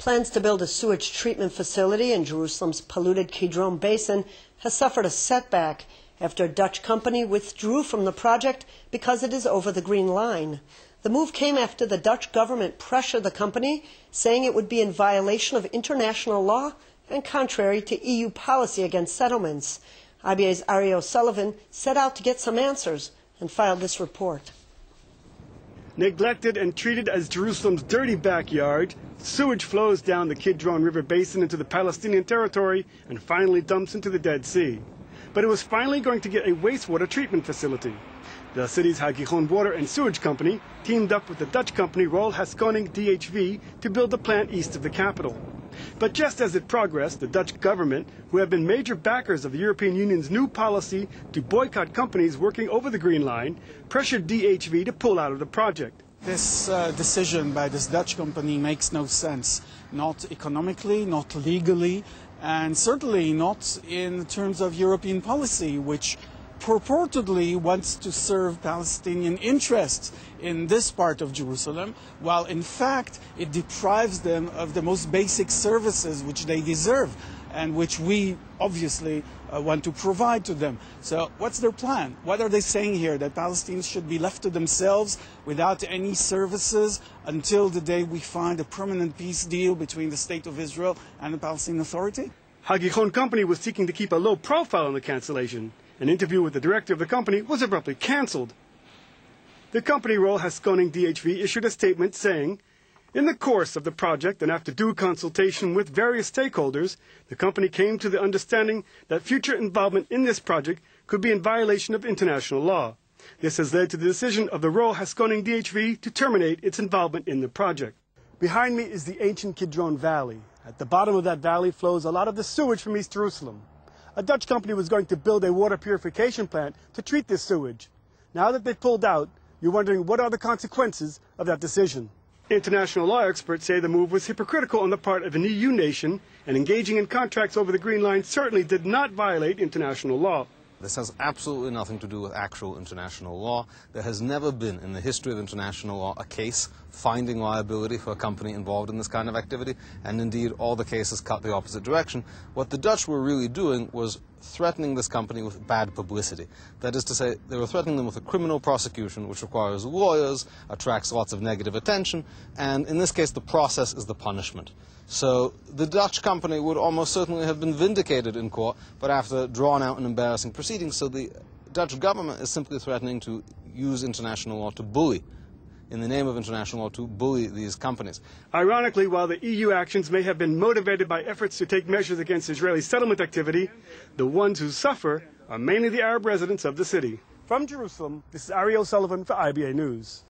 Plans to build a sewage treatment facility in Jerusalem's polluted Kidron basin has suffered a setback after a Dutch company withdrew from the project because it is over the Green Line. The move came after the Dutch government pressured the company, saying it would be in violation of international law and contrary to EU policy against settlements. IBA's Ari O'Sullivan set out to get some answers and filed this report. Neglected and treated as Jerusalem's dirty backyard, sewage flows down the Kidron River basin into the Palestinian territory and finally dumps into the Dead Sea. But it was finally going to get a wastewater treatment facility. The city's Kidron Water and Sewage Company teamed up with the Dutch company Royal Haskoning DHV to build the plant east of the capital. But just as it progressed, the Dutch government, who have been major backers of the European Union's new policy to boycott companies working over the Green Line, pressured DHV to pull out of the project. This decision by this Dutch company makes no sense, not economically, not legally, and certainly not in terms of European policy, which purportedly wants to serve Palestinian interests in this part of Jerusalem, while in fact it deprives them of the most basic services which they deserve and which we obviously want to provide to them. So what's their plan? What are they saying here? That Palestinians should be left to themselves without any services until the day we find a permanent peace deal between the State of Israel and the Palestinian Authority? Kidron Company was seeking to keep a low profile on the cancellation. An interview with the director of the company was abruptly cancelled. The company Royal Haskoning DHV issued a statement saying, "In the course of the project and after due consultation with various stakeholders, the company came to the understanding that future involvement in this project could be in violation of international law. This has led to the decision of the Royal Haskoning DHV to terminate its involvement in the project." Behind me is the ancient Kidron Valley. At the bottom of that valley flows a lot of the sewage from East Jerusalem. A Dutch company was going to build a water purification plant to treat this sewage. Now that they've pulled out, you're wondering what are the consequences of that decision. International law experts say the move was hypocritical on the part of an EU nation, and engaging in contracts over the Green Line certainly did not violate international law. This has absolutely nothing to do with actual international law. There has never been in the history of international law a case finding liability for a company involved in this kind of activity, and indeed all the cases cut the opposite direction. What the Dutch were really doing was threatening this company with bad publicity. That is to say, they were threatening them with a criminal prosecution which requires lawyers, attracts lots of negative attention, and in this case the process is the punishment. So the Dutch company would almost certainly have been vindicated in court, but after drawn out and embarrassing proceedings. So the Dutch government is simply threatening to use international law to bully, in the name of international law, to bully these companies. Ironically, while the EU actions may have been motivated by efforts to take measures against Israeli settlement activity, the ones who suffer are mainly the Arab residents of the city. From Jerusalem, this is Ari O'Sullivan for IBA News.